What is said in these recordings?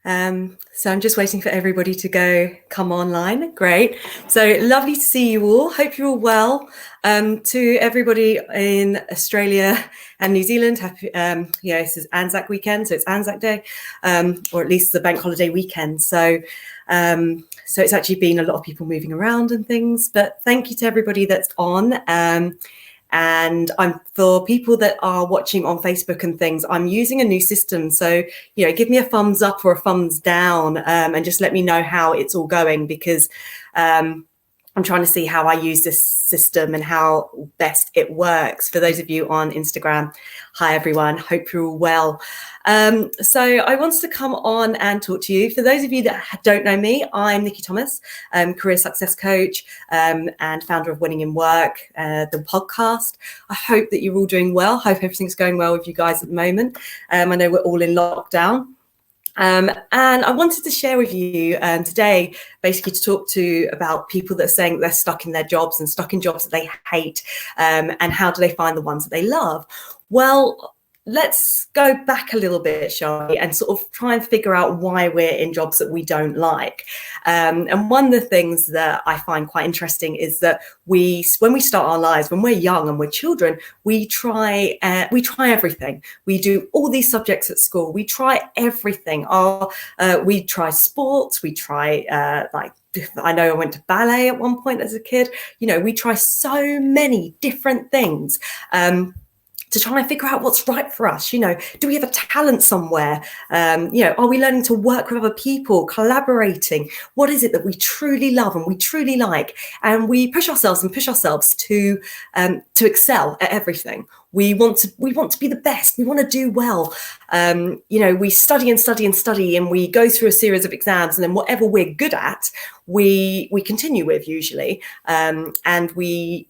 So I'm just waiting for everybody to come online. Great. So lovely to see you all. Hope you're all well. To everybody in Australia and New Zealand, happy, this is Anzac weekend, so it's Anzac Day, or at least the bank holiday weekend. So it's actually been a lot of people moving around and things, but thank you to everybody that's on. And for people that are watching on Facebook and things, I'm using a new system. So, give me a thumbs up or a thumbs down, and just let me know how it's all going, because I'm trying to see how I use this system and how best it works. For those of you on Instagram, hi everyone, hope you're all well. So I wanted to come on and talk to you. For those of you that don't know me, I'm Nikki Thomas, career success coach, and founder of Winning in Work, the podcast. I hope that you're all doing well. Hope everything's going well with you guys at the moment. I know we're all in lockdown. And I wanted to share with you today, basically to talk about people that are saying they're stuck in their jobs and stuck in jobs that they hate, and how do they find the ones that they love? Well, let's go back a little bit, shall we, and sort of try and figure out why we're in jobs that we don't like. And one of the things that I find quite interesting is that when we start our lives, when we're young and we're children, we try everything. We do all these subjects at school. We try everything. We try sports. We try I know I went to ballet at one point as a kid. We try so many different things. To try and figure out what's right for us. Do we have a talent somewhere? Are we learning to work with other people, collaborating? What is it that we truly love and we truly like? And we push ourselves to excel at everything. We want to be the best. We want to do well. We study and study and study, and we go through a series of exams, and then whatever we're good at, we continue with usually. And we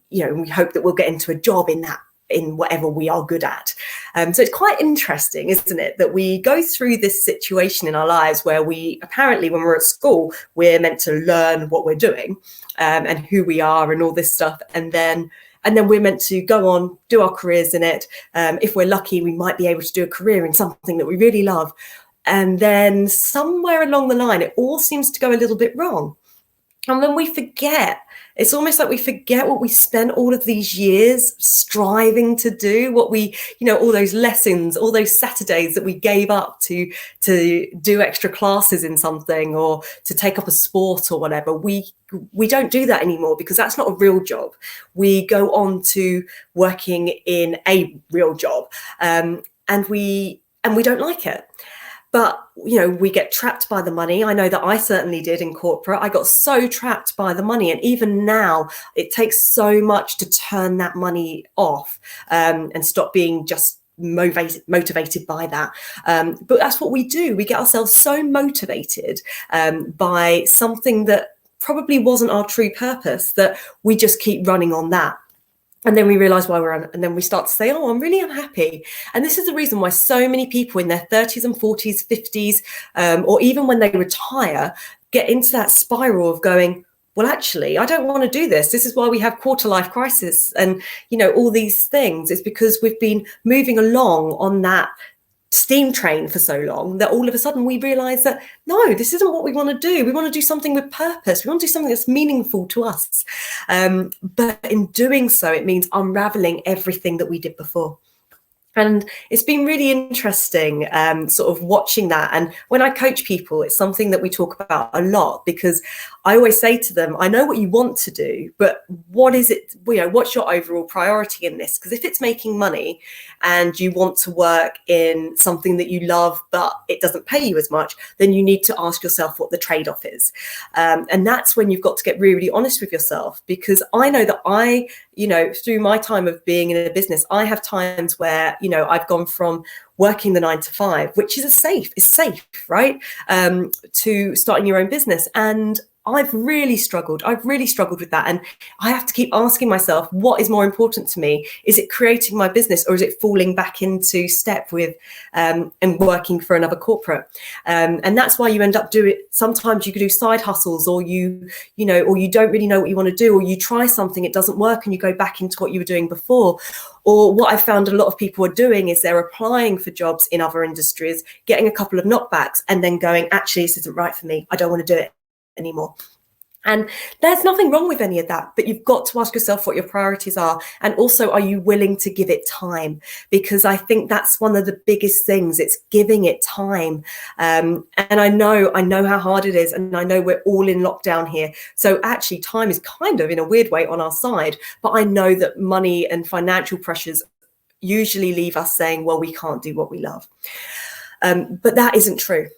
hope that we'll get into a job in whatever we are good at. So it's quite interesting, isn't it, that we go through this situation in our lives where we apparently, when we're at school, we're meant to learn what we're doing, and who we are and all this stuff. And then we're meant to go on, do our careers in it. If we're lucky, we might be able to do a career in something that we really love. And then somewhere along the line, it all seems to go a little bit wrong. And then we forget. It's almost like we forget what we spent all of these years striving to do, what we, all those lessons, all those Saturdays that we gave up to do extra classes in something, or to take up a sport or whatever. We don't do that anymore, because that's not a real job. We go on to working in a real job, and we don't like it. But, we get trapped by the money. I know that I certainly did in corporate. I got so trapped by the money. And even now, it takes so much to turn that money off, and stop being just motivated by that. But that's what we do. We get ourselves so motivated by something that probably wasn't our true purpose, that we just keep running on that. And then we realize why we're on, and then we start to say, oh, I'm really unhappy. And this is the reason why so many people in their 30s and 40s, 50s, or even when they retire, get into that spiral of going, well, actually, I don't want to do this. This is why we have quarter life crisis and, all these things. It's because we've been moving along on that steam train for so long that all of a sudden we realize that no, this isn't what we want to do. We want to do something with purpose. We want to do something that's meaningful to us. But in doing so, it means unraveling everything that we did before. And it's been really interesting sort of watching that. And when I coach people, it's something that we talk about a lot, because I always say to them, I know what you want to do, but what is it, what's your overall priority in this? Because if it's making money and you want to work in something that you love, but it doesn't pay you as much, then you need to ask yourself what the trade-off is. And that's when you've got to get really, really honest with yourself, because I know that through my time of being in a business, I have times where, I've gone from working the 9 to 5, which is safe, right? To starting your own business. And I've really struggled with that, and I have to keep asking myself, what is more important to me? Is it creating my business, or is it falling back into step with and working for another corporate? And that's why you end up doing, sometimes you could do side hustles, or you don't really know what you want to do, or you try something, it doesn't work, and you go back into what you were doing before. Or what I found a lot of people are doing is they're applying for jobs in other industries, getting a couple of knockbacks, and then going, actually, this isn't right for me. I don't want to do it anymore. And there's nothing wrong with any of that, but you've got to ask yourself what your priorities are. And also, are you willing to give it time? Because I think that's one of the biggest things. It's giving it time. And I know how hard it is. And I know we're all in lockdown here. So actually, time is kind of in a weird way on our side. But I know that money and financial pressures usually leave us saying, well, we can't do what we love. But that isn't true.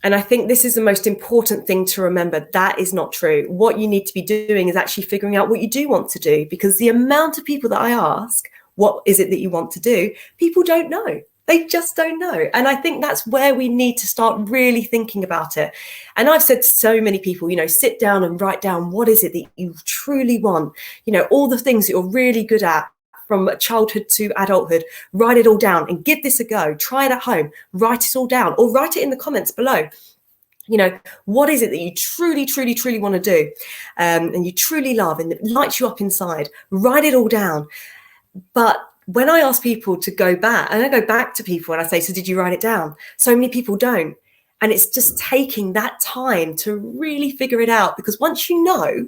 And I think this is the most important thing to remember. That is not true. What you need to be doing is actually figuring out what you do want to do, because the amount of people that I ask, what is it that you want to do? People don't know. They just don't know. And I think that's where we need to start really thinking about it. And I've said to so many people, sit down and write down, what is it that you truly want? All the things that you're really good at, from childhood to adulthood, write it all down and give this a go. Try it at home, write it all down, or write it in the comments below. What is it that you truly, truly, truly want to do, and you truly love, and it lights you up inside? Write it all down. But when I ask people to go back, and I go back to people and I say, so did you write it down? So many people don't. And it's just taking that time to really figure it out, because once you know,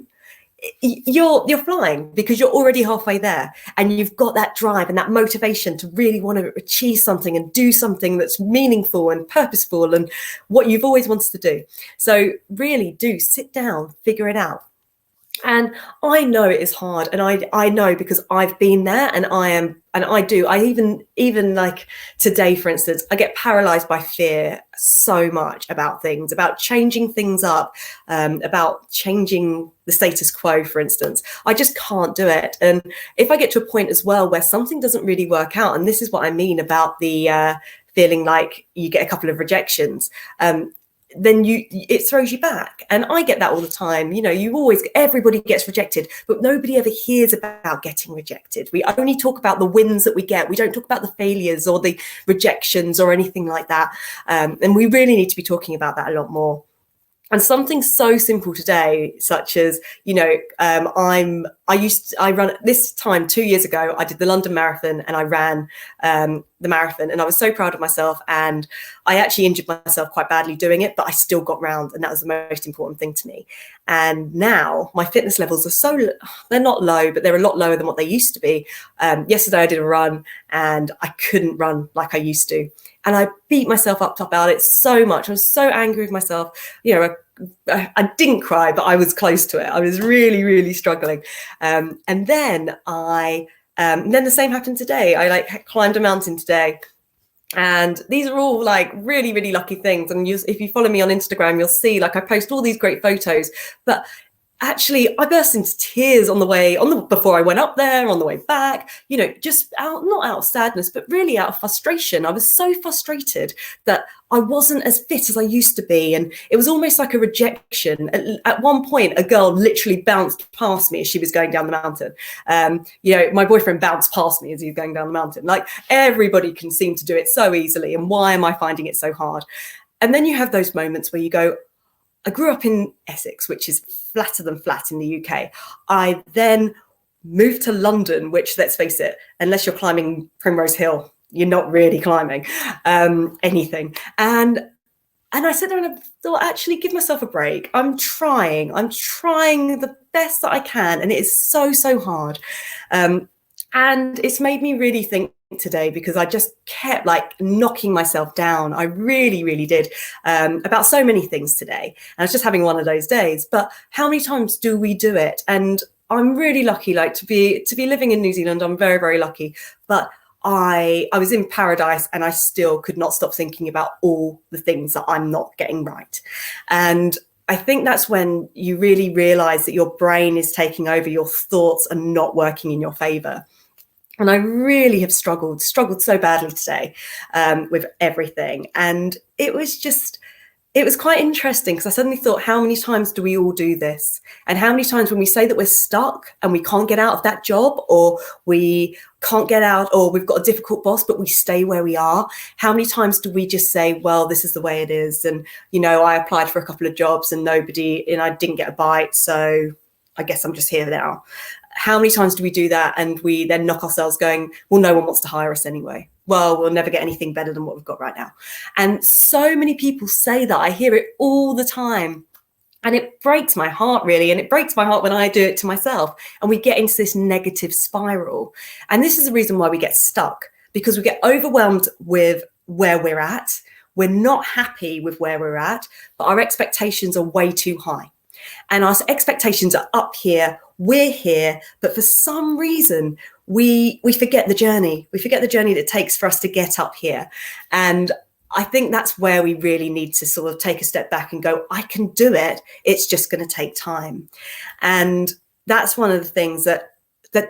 you're flying, because you're already halfway there, and you've got that drive and that motivation to really want to achieve something and do something that's meaningful and purposeful and what you've always wanted to do. So really do sit down, figure it out. And I know it is hard, and I know, because I've been there, and I even like today, for instance, I get paralyzed by fear so much about things, about changing things up, about changing the status quo, for instance. I just can't do it. And if I get to a point as well where something doesn't really work out, and this is what I mean about the feeling like you get a couple of rejections, then it throws you back. And I get that all the time. Everybody gets rejected, but nobody ever hears about getting rejected. We only talk about the wins that we get. We don't talk about the failures or the rejections or anything like that. And we really need to be talking about that a lot more. And something so simple today, such as, I run this time 2 years ago, I did the London Marathon, and I ran the marathon, and I was so proud of myself. And I actually injured myself quite badly doing it, but I still got round, and that was the most important thing to me. And now my fitness levels are they're not low, but they're a lot lower than what they used to be. Yesterday I did a run, and I couldn't run like I used to. And I beat myself up about it so much. I was so angry with myself. I didn't cry, but I was close to it. I was really, really struggling. And then then the same happened today. I climbed a mountain today. And these are all really, really lucky things. And if you follow me on Instagram, you'll see I post all these great photos. But actually, I burst into tears before I went up there, on the way back, just not out of sadness, but really out of frustration. I was so frustrated that I wasn't as fit as I used to be. And it was almost like a rejection. At one point, a girl literally bounced past me as she was going down the mountain. My boyfriend bounced past me as he was going down the mountain. Everybody can seem to do it so easily. And why am I finding it so hard? And then you have those moments where you go, I grew up in Essex, which is flatter than flat in the UK. I then moved to London, which, let's face it, unless you're climbing Primrose Hill, you're not really climbing anything. And I sat there and I thought, actually, give myself a break. I'm trying the best that I can. And it is so, so hard. And it's made me really think today, because I just kept knocking myself down. I really, really did, about so many things today. And I was just having one of those days. But how many times do we do it? And I'm really lucky, to be living in New Zealand. I'm very, very lucky. But I was in paradise, and I still could not stop thinking about all the things that I'm not getting right. And I think that's when you really realize that your brain is taking over, your thoughts are not working in your favor. And I really have struggled so badly today with everything. And it was it was quite interesting because I suddenly thought, how many times do we all do this? And how many times when we say that we're stuck and we can't get out of that job, or we can't get out, or we've got a difficult boss, but we stay where we are? How many times do we just say, well, this is the way it is? And, you know, I applied for a couple of jobs and I didn't get a bite. So I guess I'm just here now. How many times do we do that? And we then knock ourselves going, well, no one wants to hire us anyway. Well, we'll never get anything better than what we've got right now. And so many people say that. I hear it all the time. And it breaks my heart, really. And it breaks my heart when I do it to myself. And we get into this negative spiral. And this is the reason why we get stuck, because we get overwhelmed with where we're at. We're not happy with where we're at, but our expectations are way too high. And our expectations are up here, we're here, but for some reason, we forget the journey. We forget the journey that it takes for us to get up here. And I think that's where we really need to sort of take a step back and go, I can do it. It's just going to take time. And that's one of the things that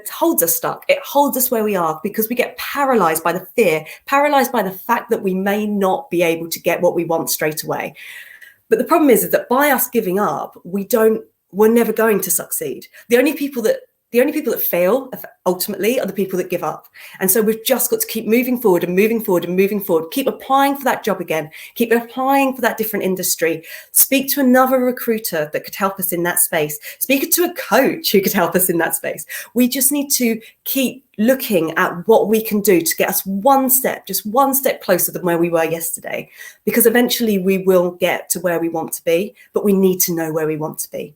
holds us stuck. It holds us where we are because we get paralyzed by the fear, paralyzed by the fact that we may not be able to get what we want straight away. But the problem is that by us giving up, we're never going to succeed. The only people that fail ultimately are the people that give up. And so we've just got to keep moving forward and moving forward and moving forward. Keep applying for that job again. Keep applying for that different industry. Speak to another recruiter that could help us in that space. Speak to a coach who could help us in that space. We just need to keep looking at what we can do to get us just one step closer than where we were yesterday, because eventually we will get to where we want to be, but we need to know where we want to be.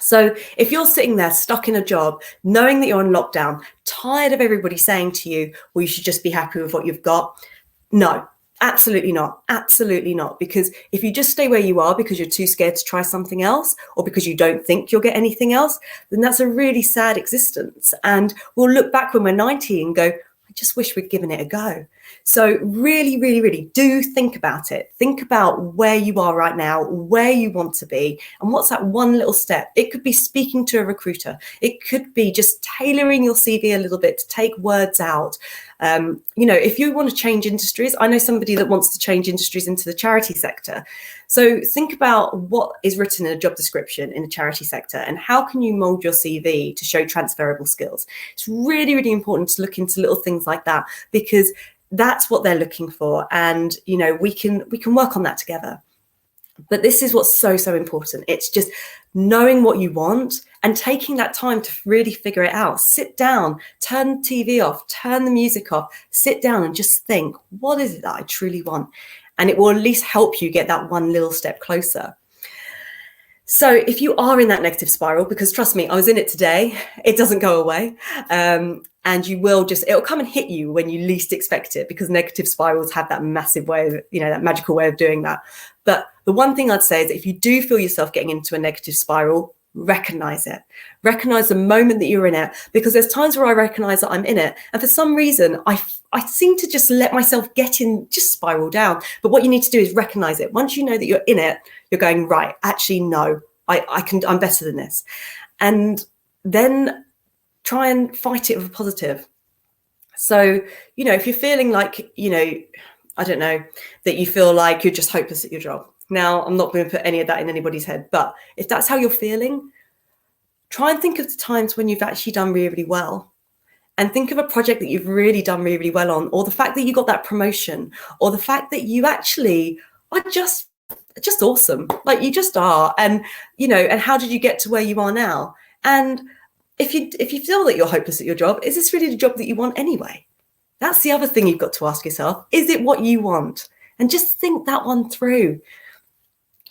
So if you're sitting there stuck in a job, knowing that you're on lockdown, tired of everybody saying to you, well, you should just be happy with what you've got. No, absolutely not. Absolutely not. Because if you just stay where you are because you're too scared to try something else, or because you don't think you'll get anything else, then that's a really sad existence. And we'll look back when we're 90 and go, I just wish we'd given it a go. So really, really, really do think about it. Think about where you are right now, where you want to be, and what's that one little step. It could be speaking to a recruiter. It could be just tailoring your CV a little bit to take words out. If you want to change industries, I know somebody that wants to change industries into the charity sector. So think about what is written in a job description in the charity sector and how can you mold your CV to show transferable skills. It's really, really important to look into little things like that, because that's what they're looking for. And, we can work on that together. But this is what's so, so important. It's just knowing what you want and taking that time to really figure it out. Sit down, turn the TV off, turn the music off, sit down and just think, what is it that I truly want? And it will at least help you get that one little step closer. So if you are in that negative spiral, because trust me, I was in it today, it doesn't go away. And you will it'll come and hit you when you least expect it, because negative spirals have that massive way of, that magical way of doing that. But the one thing I'd say is that if you do feel yourself getting into a negative spiral, recognize it. Recognize the moment that you're in it, because there's times where I recognize that I'm in it. And for some reason, I seem to just let myself just spiral down. But what you need to do is recognize it. Once you know that you're in it, you're going, right, actually, no, I'm better than this. And then try and fight it with a positive. So, if you're feeling like, I don't know, that you feel like you're just hopeless at your job. Now, I'm not going to put any of that in anybody's head, but if that's how you're feeling, try and think of the times when you've actually done really, really well. And think of a project that you've really done really, really well on, or the fact that you got that promotion, or the fact that you actually are just awesome. Like you just are. And, and how did you get to where you are now? And if you feel that you're hopeless at your job, is this really the job that you want anyway? That's the other thing you've got to ask yourself. Is it what you want? And just think that one through.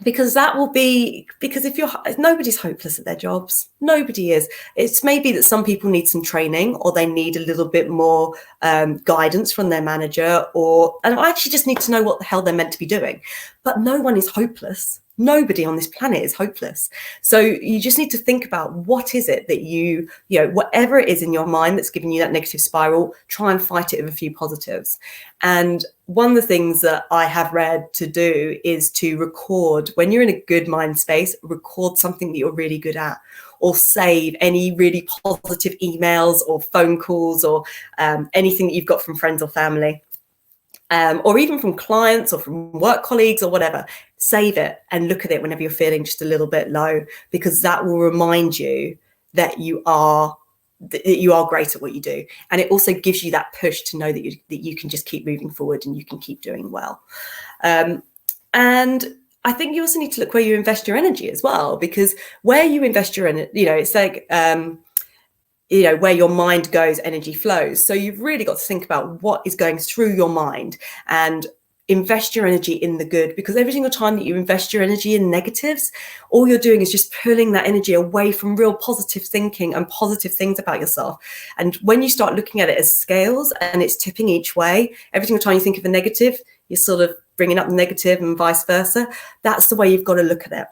Because if nobody's hopeless at their jobs, nobody is. It's maybe that some people need some training, or they need a little bit more guidance from their manager, and I actually just need to know what the hell they're meant to be doing. But no one is hopeless. Nobody on this planet is hopeless. So you just need to think about what is it that whatever it is in your mind that's giving you that negative spiral, try and fight it with a few positives. And one of the things that I have read to do is to record, when you're in a good mind space, record something that you're really good at, or save any really positive emails or phone calls or anything that you've got from friends or family. Or even from clients or from work colleagues or whatever. save it and look at it whenever you're feeling just a little bit low, because that will remind you that you are great at what you do. And it also gives you that push to know that you can just keep moving forward and you can keep doing well. And I think you also need to look where you invest your energy as well, because where you invest your energy, it's like, where your mind goes, energy flows. So you've really got to think about what is going through your mind and invest your energy in the good, because every single time that you invest your energy in negatives, all you're doing is just pulling that energy away from real positive thinking and positive things about yourself. And when you start looking at it as scales and it's tipping each way, every single time you think of a negative, you're sort of bringing up the negative and vice versa. That's the way you've got to look at it,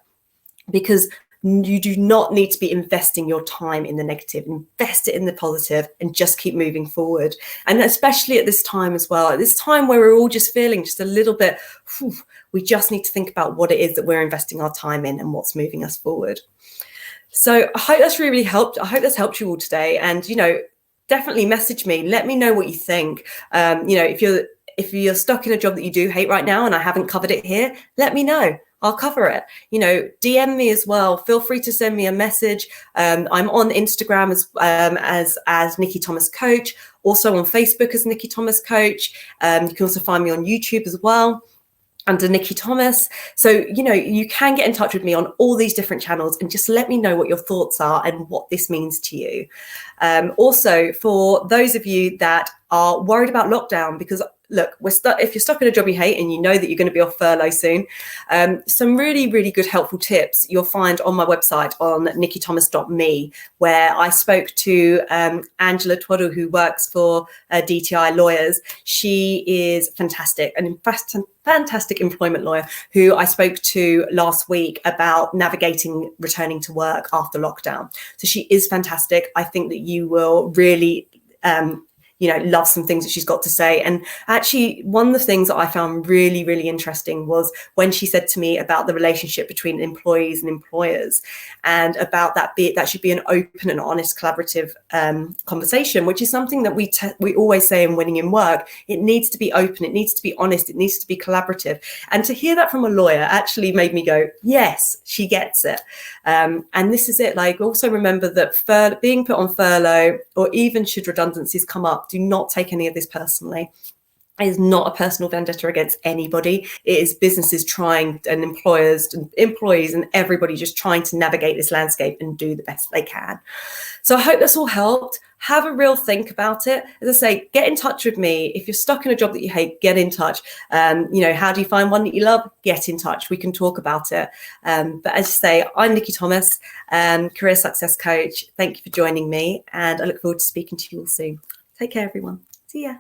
because you do not need to be investing your time in the negative. Invest it in the positive and just keep moving forward. And especially at this time as well, at this time where we're all just feeling just a little bit, we just need to think about what it is that we're investing our time in and what's moving us forward. So I hope that's really helped. I hope that's helped you all today. And, definitely message me. Let me know what you think. If you're stuck in a job that you do hate right now and I haven't covered it here, let me know. I'll cover it. DM me as well. Feel free to send me a message. I'm on Instagram as Nikki Thomas Coach, also on Facebook as Nikki Thomas Coach. You can also find me on YouTube as well under Nikki Thomas. So, you can get in touch with me on all these different channels and just let me know what your thoughts are and what this means to you. Also, for those of you that are worried about lockdown, because look, if you're stuck in a job you hate and you know that you're going to be off furlough soon, some really, really good helpful tips you'll find on my website on nikkithomas.me, where I spoke to Andrea Twaddle, who works for DTI Lawyers. She is fantastic, an fantastic employment lawyer who I spoke to last week about navigating returning to work after lockdown. So she is fantastic. I think that you will really love some things that she's got to say. And actually, one of the things that I found really, really interesting was when she said to me about the relationship between employees and employers, and about that should be an open and honest collaborative conversation, which is something that we always say in Winning in Work. It needs to be open, it needs to be honest, it needs to be collaborative. And to hear that from a lawyer actually made me go, yes, she gets it. And this is it. Like, also remember that being put on furlough, or even should redundancies come up, do not take any of this personally. It is not a personal vendetta against anybody. It is businesses trying, and employers and employees and everybody just trying to navigate this landscape and do the best they can. So I hope that's all helped. Have a real think about it. As I say, get in touch with me. If you're stuck in a job that you hate, get in touch. How do you find one that you love? Get in touch. We can talk about it. But as I say, I'm Nikki Thomas, career success coach. Thank you for joining me, and I look forward to speaking to you all soon. Take care, everyone. See ya.